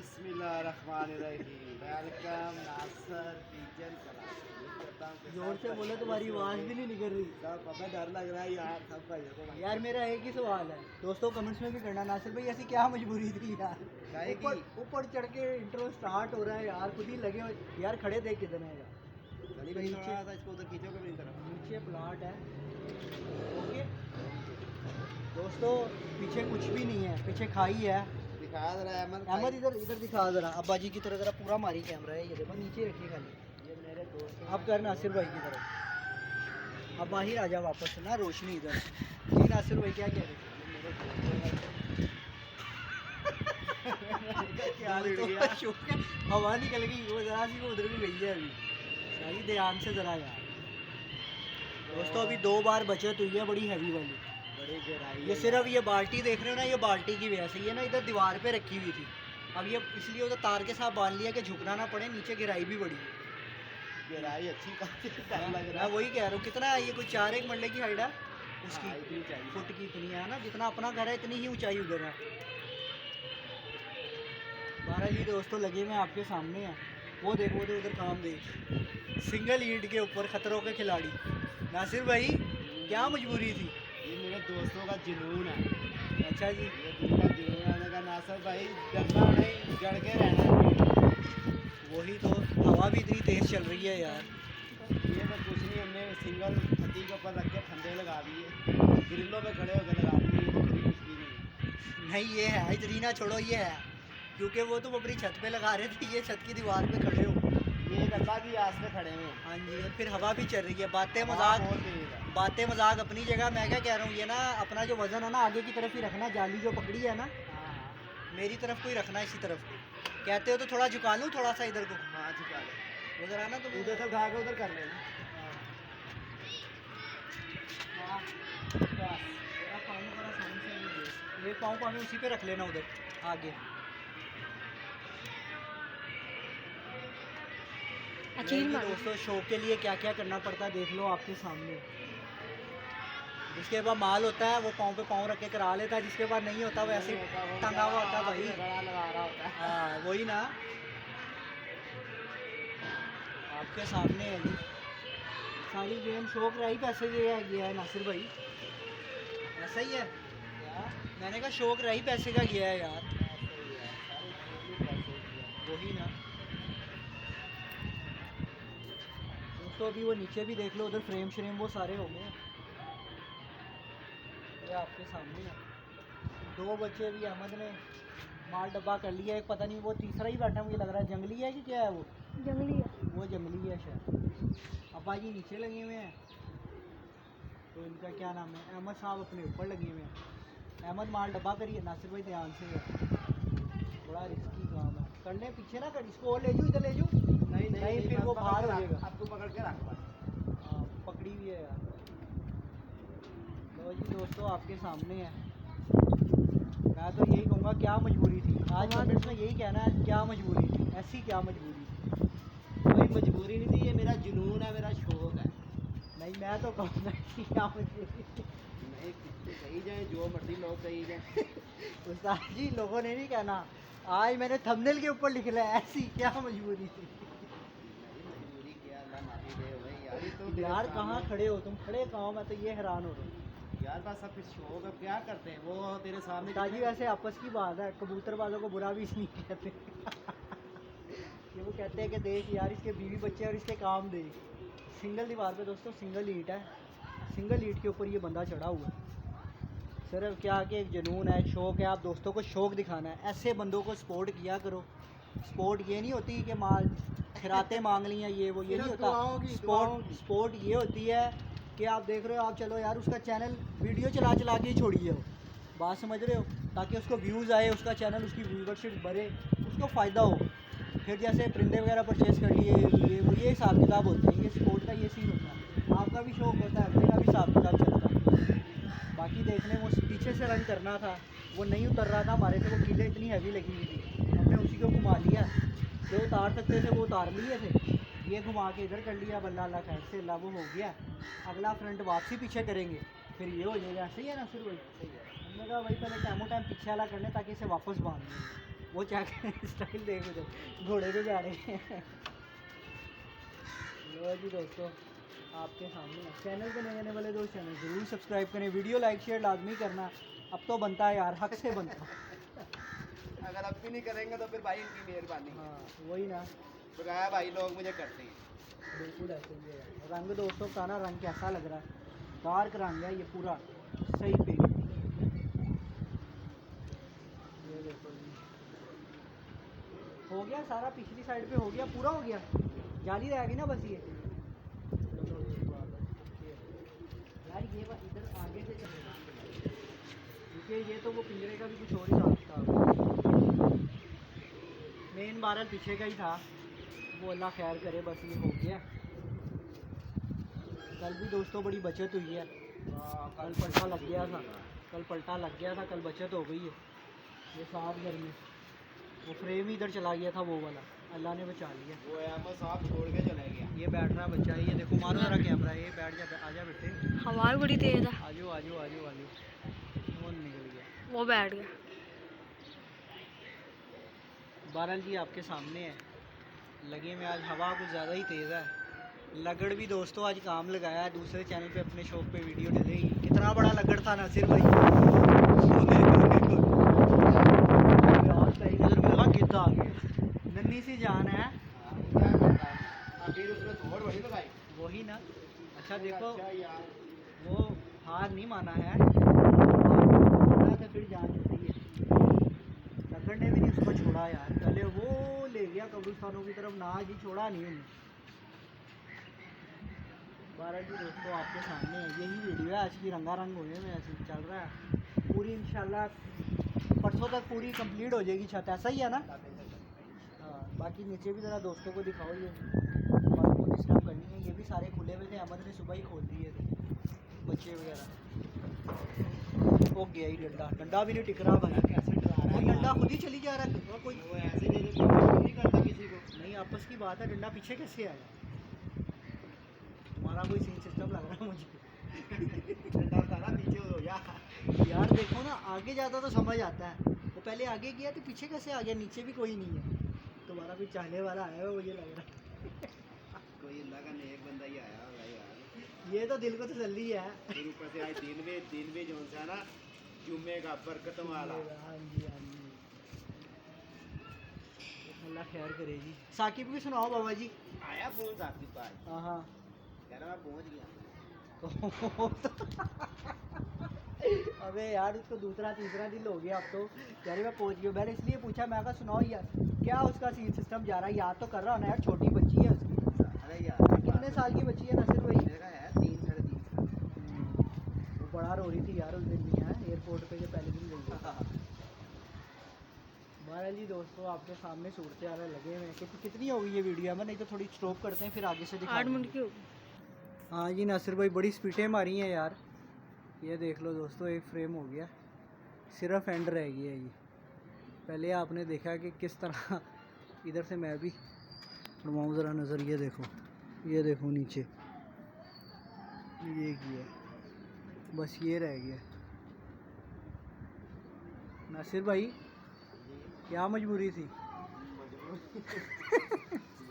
बिस्मिल्लाहिर्रहमानिर्रहीम। वेलकम नासर kitchen class. जोर से बोलो, तुम्हारी आवाज़ भी नहीं निकल रही। सब पता डर लग रहा है यार सब भाइयों को। यार मेरा एक ही सवाल है, दोस्तों कमेंट्स में भी करना, नासिर भाई ऐसी क्या मजबूरी थी यार? काहे की? ऊपर चढ़ के इंट्रो स्टार्ट हो रहा है यार, खुद ही लगे हुए यार। खड़े देख किधर है यार? गली भाई थोड़ा सा इसको उधर खींचो कभी तरफ। नीचे प्लाट है। ओके दोस्तों, पीछे कुछ भी नहीं है, पीछे खाई है। दिखा जरा अहमद। अहमद इधर इधर दिखा जरा, अब्बा जी की तरह जरा पूरा मारी कैमरा है, ये देखो नीचे रखिए खाली। ये मेरे दोस्त अब कर नासिर भाई की तरफ, अब बाहर आ जा वापस ना, रोशनी इधर। जी नासिर भाई क्या कह रहे थे? हवा निकल गई वो, जरा सी वो उधर भी गई है अभी। सही ध्यान से जरा यार। दोस्तों अभी 2 बार बचत हुई है बड़ी हैवी वाली। बड़ी गहराई ये सिर्फ ये बाल्टी देख रहे हो ना, ये बाल्टी की वजह से ये ना इधर दीवार पे रखी हुई थी। अब ये इसलिए उधर तार के साथ बांध लिया कि झुकना ना पड़े, नीचे गिराई भी बड़ी है। गहराई अच्छी काफी डर लग रहा मैं वही कह रहा हूँ, कितना है ये? कोई 4-1 मरले की हाइट है है। उसकी। हाँ, इतनी चाहिए। फुट की इतनी है ना, जितना अपना घर है इतनी ही ऊंचाई उधर है। 12 जी दोस्तों लगे हुए आपके सामने है। वो देख उधर काम देख, सिंगल ईंट के ऊपर खतरों के खिलाड़ी। नासिर भाई क्या मजबूरी थी? ये मेरे दोस्तों का जुनून है। अच्छा जी, ये दिल का जुनून है। मैंने कहा नासर भाई डरना नहीं, जड़ के रहना है। वही तो, हवा भी इतनी तेज चल रही है यार। ये तो कुछ नहीं, हमने सिंगल छती के ऊपर रख के फंदे लगा दिए, ग्रिलों पे खड़े होकर लगा दिए। इतनी मुश्किल नहीं। नहीं ये है, इतनी ना छोड़ो, ये है क्योंकि वो तुम अपनी छत पे लगा रहे थे, ये छत की दीवार पे खड़े हो। ये एक अल्लाह की आस पे खड़े हैं। हाँ जी, और फिर हवा भी चल रही है। बहुत तेज है। बातें मजाक अपनी जगह। मैं क्या कह रहा हूँ, ये ना अपना जो वजन है ना आगे की तरफ ही रखना, जाली जो पकड़ी है ना मेरी तरफ को ही रखना, इसी तरफ को। कहते हो तो थोड़ा झुका लूँ थोड़ा सा इधर को? हाँ झुका लो। उधर आना तो उधर से उठा के उधर कर लेना। एक पाँव पाँव उसी पे रख लेना उधर आगे। दोस्तों शो के लिए क्या क्या करना पड़ता है देख लो आपके सामने। जिसके पास माल होता है वो पाँव पे पाँव रख के करा लेता है, जिसके पास नहीं होता वो ऐसे टंगा हुआ होता है भाई। गड़ा लगा रहा होता है। हाँ वही ना, आपके सामने है जी सारी गेम। शौक रही पैसे गया है नासिर भाई, ऐसा ही है। मैंने कहा शौक रही पैसे का गया है यार। वही ना दोस्तों, अभी वो नीचे भी देख लो, उधर फ्रेम श्रेम वो सारे हो गए। ये आपके सामने है। 2 बच्चे भी अहमद ने माल डब्बा कर लिया। एक पता नहीं वो तीसरा ही बैठा, मुझे लग रहा है जंगली है कि क्या है वो? जंगली है। वो जंगली है शायद। अब्बा जी नीचे लगे हुए हैं, तो इनका क्या नाम है, अहमद साहब अपने ऊपर लगे हुए हैं। अहमद माल डब्बा करिए, नासिर भाई ध्यान से है, बड़ा रिस्की काम है। कर ले, पीछे ना कर, इसको और ले जाओ, इधर ले जाओ। नहीं फिर वो बाहर हो जाएगा। आपको पकड़ के रख पाए। हाँ पकड़ी हुई है यार। लो जी दोस्तों आपके सामने है। मैं तो यही कहूँगा, क्या मजबूरी थी? आज कमेंट्स में यही कहना है, क्या मजबूरी थी? ऐसी क्या मजबूरी थी? कोई मजबूरी नहीं थी, ये मेरा जुनून है, मेरा शौक है। नहीं मैं तो कहूँगा कि क्या मजबूरी थी। नहीं कही जाए, जो मर्जी लोग कही जाए। उस्ताद जी लोगों ने नहीं कहना, आज मैंने थंबनेल के ऊपर लिख लिया ऐसी क्या मजबूरी थी। मजबूरी क्या, अल्लाह माफी दे भाई यार। तो यार कहाँ खड़े हो तुम? खड़े कहाँ हो? मैं तो ये हैरान हो रहा हूँ यार, बस सब कुछ शौक है, क्या करते हैं वो तेरे सामने। उस्ताद जी वैसे आपस की बात है, कबूतर वालों को बुरा भी नहीं कहते। ये वो कहते हैं कि देख यार इसके बीवी बच्चे और इसके काम देख। सिंगल दीवार पे दोस्तों सिंगल ईंट है, सिंगल ईंट के ऊपर ये बंदा चढ़ा हुआ है। सिर्फ क्या कि एक जुनून है, शौक है। आप दोस्तों को शौक दिखाना है, ऐसे बंदों को सपोर्ट किया करो। सपोर्ट ये नहीं होती कि माल खिराते मांग ली हैं, ये वो ये नहीं होता। सपोर्ट ये होती है कि आप देख रहे हो, आप चलो यार उसका चैनल वीडियो चला चला के ही छोड़िए हो, बात समझ रहे हो, ताकि उसको व्यूज़ आए, उसका चैनल उसकी व्यूवरशिप बढ़े, उसको फ़ायदा हो। फिर जैसे परिंदे वगैरह परचेज़ कर लिए, ये हिसाब किताब होते हैं। ये सपोर्ट का ये सीन होता है। आपका भी शौक होता है, मेरा भी हिसाब किताब चलता है। बाकी देखने वो पीछे से रन करना था, वो नहीं उतर रहा था हमारे से, वो कीलें इतनी हैवी लगी हुई थी, हमने उसी को घुमा लिया। जो उतार सकते थे वो उतार लिए थे, ये घुमा के इधर कर लिया। बल्ला अल्लाह खैर से अल्लाह वो हो गया। अगला फ्रंट वापसी पीछे करेंगे, फिर ये हो जाएगा। सही है ना? फिर वही हमने कहा भाई पहले टाइमो टाइम पीछे वाला करने ताकि इसे वापस बांध दें। वो चेक स्टाइल देख लो, घोड़े पे जा रहे हैं। लो जी दोस्तों, आपके सामने चैनल पे नए आने वाले दोस्त चैनल ज़रूर सब्सक्राइब करें, वीडियो लाइक शेयर लाजमी करना। अब तो बनता है यार, हक से बनता है। अगर अब भी नहीं करेंगे तो फिर भाई इनकी मेहरबानी है। हाँ वही ना, बकाया भाई लोग मुझे करते हैं। बिल्कुल ऐसे ही है। रंग दोस्तों का ना, रंग कैसा लग रहा है, डार्क रंग है ये पूरा, सही पे। ये देखो जी, हो गया सारा, पिछली साइड पे हो गया, पूरा हो गया, जाली रह गई ना बस ये। चलो अच्छी बात है यार, ये बात इधर आगे से चलेगा, क्योंकि ये तो वो पिंजरे का भी कुछ और ही था। मेन बारल पीछे का ही था, वो अल्लाह खैर करे, बस ये हो गया। कल भी दोस्तों बड़ी बचत हुई है, कल पलटा लग गया था, कल बचत हो गई है। ये साफ घर में वो फ्रेम ही इधर चला गया था, वो वाला अल्लाह ने बचा लिया। वो अहमद साहब छोड़ के चले गया। ये बैठ रहा बच्चा, ये देखो, मारो जरा कैमरा, ये बैठ जा, आजा बेटे, हवा भी बड़ी तेज है। आजो आजो आजो आजो, वो निकल गया, वो बैठ गया। बारल जी आपके सामने है, लगे में आज हवा कुछ ज़्यादा ही तेज़ है। लगड़ भी दोस्तों आज काम लगाया है, दूसरे चैनल पे अपने शौक पे वीडियो डलेगी। कितना बड़ा लगड़ था नासिर भाई, गिद्ध आ गया, नन्ही सी जान है। फिर उसने थोड़ बड़ी लगाई। वही ना, अच्छा देखो, अच्छा यार, वो हार नहीं माना है, तो फिर जान देती है। लगड़ ने भी नहीं उसको छोड़ा यार, पहले वो ले गया कब्रिस्तानों की तरफ, ना जी छोड़ा नहीं उन्हें। बारह जी दोस्तों आपके सामने है, यही वीडियो है आज की, रंगारंग होने में ऐसे चल रहा है पूरी, इंशाल्लाह परसों तक पूरी कंप्लीट हो जाएगी छत, ऐसा ही है ना। हाँ बाकी नीचे भी ज़रा दोस्तों को दिखाओ, ये बालकों डिस्टर्ब करनी है, ये भी सारे खुले हुए थे, अहमद ने सुबह ही खोल दिए थे बच्चे वगैरह। हो गया ही डंडा, डंडा भी नहीं टिक रहा भाई, कैसे डरा रहा वो है डंडा यार। खुद ही चली जा रहा है, और कोई वो ऐसे नहीं करता किसी को। नहीं, आपस की बात है, डंडा पीछे कैसे आया, तुम्हारा कोई सीन सिस्टम लग रहा है मुझे। डंडा सारा पीछे हो जा। यार देखो ना, आगे जाता तो समझ आता है, वो पहले आगे गया तो पीछे कैसे आ गया, नीचे भी कोई नहीं है। तुम्हारा कोई चाहने वाला आया है मुझे लग रहा है। कोई अल्लाह का नेक बंदा ही आया होगा यार। ये तो दिल को तसल्ली है। फिर ऊपर से आज दिन में जो सा ना जुम्मे का बरकत वाला। हाँ जी हाँ जी, अल्लाह खैर करे जी। साकिब की सुनाओ बाबा जी। आया फोन साथी पास, हाँ हाँ। कह रहा मैं पहुंच गया। अबे यार उसको दूसरा तीसरा दिन हो गया अब तो, कह रही मैं पहुंच गया। मैंने इसलिए पूछा, मैं कहा सुनाओ यार क्या उसका सीन सिस्टम जा रहा है, याद तो कर रहा हूँ ना यार, छोटी बच्ची है उसकी। अरे यार कितने साल की बच्ची है नसीर भाई? मेरा है 3 साढ़े 3 साल। वो बड़ा रो रही थी यार उस दिन भी है, एयरपोर्ट पे जो पहले दिन गई थी। बहरहाल जी दोस्तों आपके सामने सूरत हाल लगे हुए हैं। कितनी हो गई ये वीडियो में, नहीं तो थोड़ी स्टॉप करते हैं फिर आगे से दिखा 8 मिनट की होगी। हाँ जी नासिर भाई बड़ी स्पीडें मारी हैं यार। ये देख लो दोस्तों, एक फ्रेम हो गया, सिर्फ एंड रह गया है ये। पहले आपने देखा कि किस तरह, इधर से मैं भी घुमाऊँ ज़रा नज़र, ये देखो नीचे ये किया, बस ये रह गया। नासिर भाई क्या मजबूरी थी?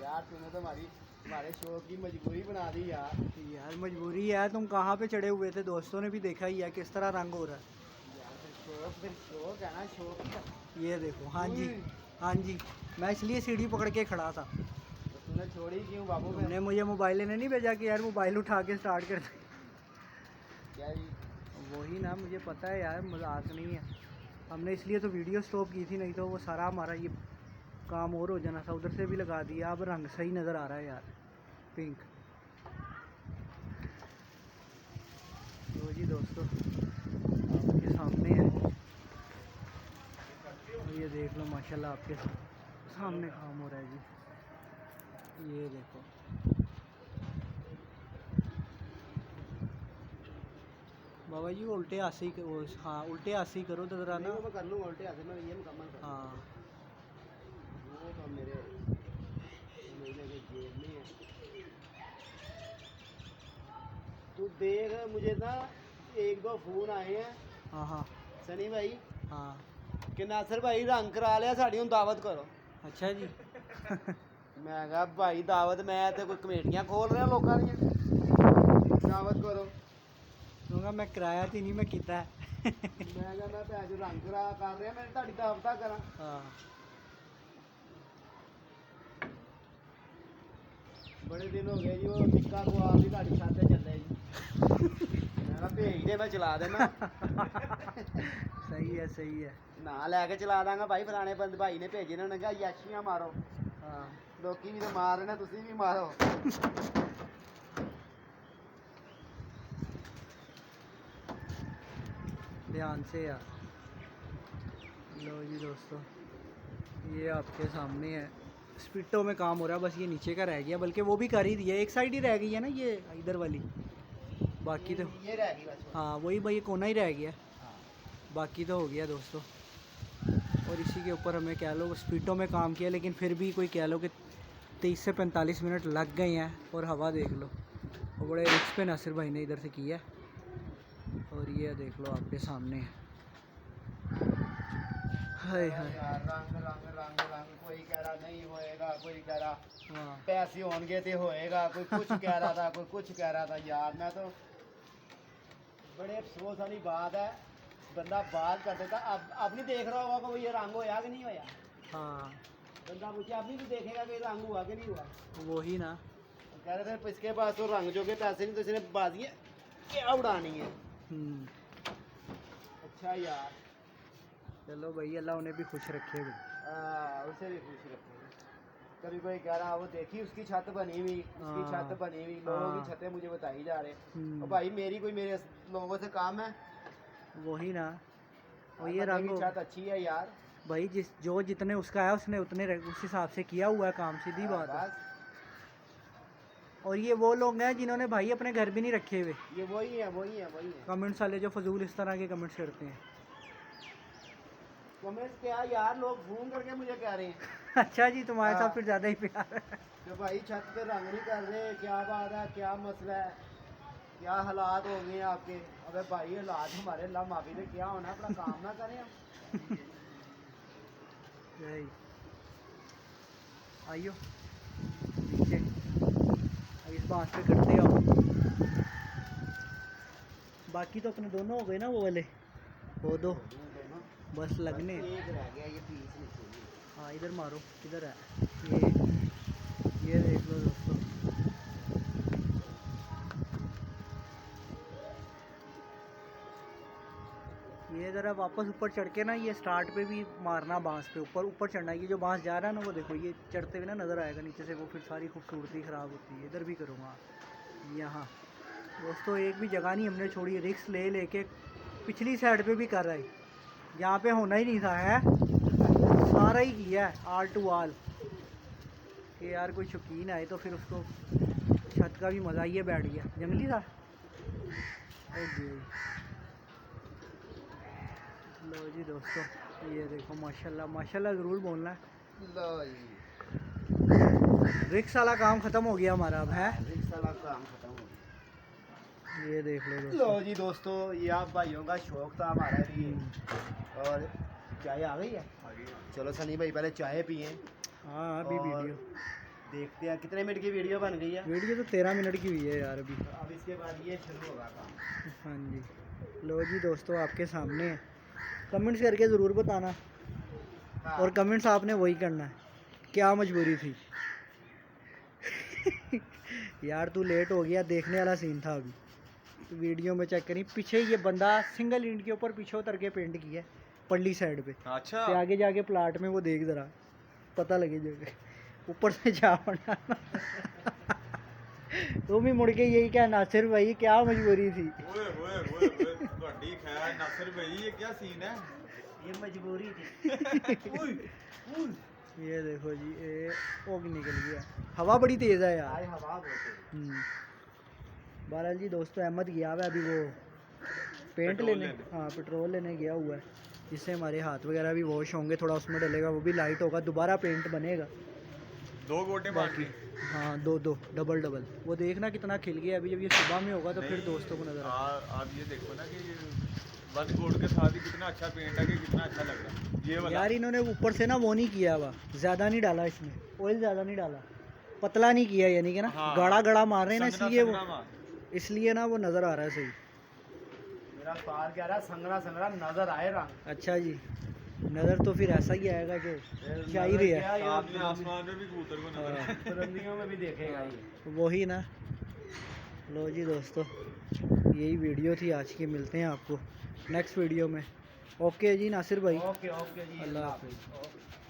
यार तूने तो हमारे शौक की मजबूरी बना दी यार। यार मजबूरी है, तुम कहाँ पे चढ़े हुए थे, दोस्तों ने भी देखा ही है किस तरह रंग हो रहा है। यार फिर शौक है ना, शौक का। ये देखो, हाँ जी हाँ जी, मैं इसलिए सीढ़ी पकड़ के खड़ा था। तो तूने छोड़ी क्यों बाबू? तुमने मुझे मोबाइल लेने नहीं भेजा कि यार मोबाइल उठा के स्टार्ट कर दे। क्या जी? वही ना, मुझे पता है यार, मजाक नहीं है, हमने इसलिए तो वीडियो स्टॉप की थी, नहीं तो वो सारा हमारा ये काम और हो जाना था। उधर से भी लगा दिया, अब रंग सही नज़र आ रहा है यार, पिंक। तो जी दोस्तों आपके सामने है, तो ये देख लो माशाल्लाह आपके सामने काम हो रहा है जी। ये देखो बाबा जी वो उल्टे हाथ से ही वो, हाँ उल्टे हाथ से ही करो तो ज़रा ना। नहीं, वो मैं कर लूँगा उल्टे हाथ से, मैं ये मुकम्मल कर। हाँ वो तो मेरे महीने के जेब में है। तू देख, मुझे ना 1-2 फ़ोन आए हैं हाँ हाँ सनी भाई हाँ। ਕਿ ਨਾਸਰ ਭਾਈ ਰੰਗ ਕਰਾ ਲਿਆ ਸਾਡੀ ਹੁਣ ਦਾਵਤ ਕਰੋ। अच्छा जी ਮੈਂ ਕਿਹਾ ਭਾਈ ਦਾਵਤ ਮੈਂ ਤੇ ਕੋਈ ਕਮੇਟੀਆਂ ਖੋਲ ਰਿਹਾ ਲੋਕਾਂ ਦੀਆਂ, ਦਾਵਤ ਕਰੋ। कहूँगा मैं कराया तो नहीं मैं किया है। ਮੈਂ ਕਿਹਾ ਮੈਂ ਭੈਣ ਚੋ ਰੰਗ ਕਰਾ ਕਰ ਰਿਹਾ, ਮੈਂ ਤੁਹਾਡੀ ਦਾਵਤਾਂ ਕਰਾਂ। हाँ ਬੜੇ ਦਿਨ ਹੋ ਗਏ ਜੀ ਉਹ ਟਿੱਕਾ ਖਵਾ ਦੀ ਤੁਹਾਡੀ ਛੱਤ ਤੇ ਚੱਲੇ ਜੀ। ਮੈਂ ਕਿਹਾ ਭੇਜ ਦੇ ਮੈਂ ਚਲਾ ਦੇਣਾ। सही है सही है। ਨਾ ਲੈ ਕੇ ਚਲਾ ਦਾਂਗਾ ਭਾਈ, ਫਲਾਣੇ ਬੰਦੇ ਭਾਈ ਨੇ ਭੇਜੇ ਨੇ, ਉਹਨੇ ਕਿਹਾ ਯਾਸ਼ੀਆਂ ਮਾਰੋ। हाँ ਲੋਕੀ ਵੀ ਤਾਂ ਮਾਰ ਰਹੇ ਨੇ, ਤੁਸੀਂ ਵੀ ਮਾਰੋ। ध्यान से यार। लो जी दोस्तों, ये आपके सामने है, स्पिटो में काम हो रहा है, बस ये नीचे का रह गया, बल्कि वो भी कर ही दिया, एक साइड ही रह गई है ना ये इधर वाली, बाकी तो ये रह गई बस। हाँ वही भाई कोना ही रह गया, हाँ। बाकी तो हो गया दोस्तों। और इसी के ऊपर हमें कह लो स्पिटो में काम किया, लेकिन फिर भी कोई कह लो कि 30 से 45 मिनट लग गए हैं। और हवा देख लो, और बड़े रिक्स पे नासिर भाई ने इधर से किया है। और ये देख लो आपके सामने है। हाय हाय यार रंग रंग रंग रंग, कोई कह रहा नहीं होएगा, कोई कह रहा हाँ पैसे होंगे तो होएगा, कोई कुछ कह रहा था, कोई कुछ कह रहा था। यार मैं तो बड़े अफसोस वाली बात है, बंदा बात कर देता। अब नहीं देख रहा होगा कि ये रंग होया कि नहीं होया। हाँ बंदा पूछे अब नहीं तो देखेगा कि रंग हुआ कि नहीं हुआ। वही ना। कह रहे थे इसके पास तो रंग जो के पैसे नहीं, तो इसने बाजियाँ क्या उड़ानी है। अच्छा यार चलो भाई अल्लाह उन्हें भी खुश रखे भाई। उसे भी खुश रखे। कभी कोई कह रहा वो देखी उसकी छत बनी हुई, उसकी हाँ। छत बनी हुई, लोगों हाँ। की छतें मुझे बताई जा रहे। और भाई मेरी कोई मेरे लोगों से काम है। वही ना। और ये बंदे रंग की छत अच्छी है यार भाई, जो जितने उसका है उसने उतने उस हिसाब से किया हुआ है काम, सीधी बात है। बस और ये वो लोग हैं जिन्होंने भाई अपने घर भी नहीं रखे हुए। ये वही है वही है वही है। कमेंट्स वाले जो फजूल इस तरह के कमेंट्स करते हैं। कमेंट्स क्या यार, लोग फोन करके मुझे कह रहे हैं अच्छा जी, तुम्हारे साथ हाँ। फिर ज़्यादा ही प्यार है। कि भाई छत पे रंग नहीं कर रहे, क्या बात है, क्या मसला है, क्या हालात हो गए हैं आपके। अबे भाई हालात हमारे अल्लाह माफी दे, क्या होना, अपना काम ना करें हम। यही। आइयो नीचे, अब इस बात पे करते हो। बाकी तो अपने दोनों हो गए ना, वो वाले वो दो बस लगने। एक रह गया ये पीस नीचे। हाँ इधर मारो, किधर है ये देख लो दोस्तों। ये ज़रा वापस ऊपर चढ़ के ना, ये स्टार्ट पे भी मारना बांस पे, ऊपर ऊपर चढ़ना। ये जो बांस जा रहा है ना, वो देखो ये चढ़ते हुए ना नज़र आएगा नीचे से, वो फिर सारी खूबसूरती ख़राब होती है। इधर भी करूँगा यहाँ दोस्तों, एक भी जगह नहीं हमने छोड़ी, रिक्स ले लेके पिछली साइड पे भी कर रहा है, यहाँ पे होना ही नहीं था है, सारा ही किया है आल टू आल। कि यार कोई शौकीन आए तो फिर उसको छत का भी मज़ा ही है, बैठ गया जंगली था। लो जी दोस्तों, ये देखो माशाल्लाह माशाल्लाह ज़रूर बोलना है। लो जी, रिक्स वाला काम ख़त्म हो गया हमारा अब है। रिक्स वाला काम खत्म हो गया। ये देख लो लो दोस्तों। जी दोस्तों, ये आप भाइयों का शौक था हमारा भी। और चाय आ गई है, चलो सनी भाई पहले चाय पिए। हाँ अभी और वीडियो देखते हैं कितने मिनट की वीडियो बन गई है। वीडियो तो 13 मिनट की हुई है यार अभी। अब इसके बाद ये शुरू होगा काम। हाँ जी, लो जी दोस्तों आपके सामने है, कमेंट्स करके ज़रूर बताना। हाँ। और कमेंट्स आपने वही करना है, क्या मजबूरी थी। यार तू लेट हो गया, देखने वाला सीन था अभी तो वीडियो में चेक करी। पीछे ये बंदा सिंगल ईंट के ऊपर पीछे उतर के पेंट किया है पल्ली साइड पे। अच्छा ते आगे जाके प्लाट में वो देख ज़रा, पता लगे जो ऊपर से जा पड़ा। तुम भी मुड़ के यही क्या नासिर भाई क्या मजबूरी थी। ओए ओए ओए ओए ਤੁਹਾਡੀ ਖੈਰ ਨਾਸਰ ਭਾਈ ਇਹ ਕੀ ਸੀਨ है ये मजबूरी थी। ओए ओए ये देखो जी, ये वो भी निकल गया, हवा बड़ी तेज़ है यार। आज हवा बहुत है। बहरहाल जी दोस्तों, अहमद गया हुआ है अभी वो पेंट पेट्रोल लेने। लेने। हाँ पेट्रोल लेने गया हुआ है, जिससे हमारे हाथ वगैरह भी वॉश होंगे, थोड़ा उसमें डलेगा, वो भी लाइट होगा, दोबारा पेंट बनेगा। दो गोटे बाकी हाँ दो डबल वो देखना कितना खिल गया। अभी जब ये सुबह में होगा तो फिर नहीं, दोस्तों को नज़र आएगा। आप ये देखो ना कि वन कोड के साथ ही कितना अच्छा पेंट है कि कितना अच्छा लग रहा है ये वाला। यार इन्होंने ऊपर से ना वो नहीं किया हुआ, ज़्यादा नहीं डाला इसमें, ऑयल ज़्यादा नहीं डाला, पतला नहीं किया, यानी कि ना हाँ। गाढ़ा गाढ़ा मार रहे हैं ना, संगना इसलिए संगना वो, मार। इसलिए ना वो नज़र आ रहा है सही। मेरा पार कह रहा है संगड़ा संगड़ा नजर आए रंग। अच्छा जी, नज़र तो फिर ऐसा ही आएगा जो चाहिए ही है। साथ में आसमान में भी कबूतर को नजर हाँ, बुलंदियों में भी देखेगा ये। वही ना। लो जी दोस्तों, यही वीडियो थी आज की, मिलते हैं आपको नेक्स्ट वीडियो में। ओके जी नासिर भाई, ओके ओके जी, अल्लाह अल्लाह हाफिज़। हाफिज़। ओके।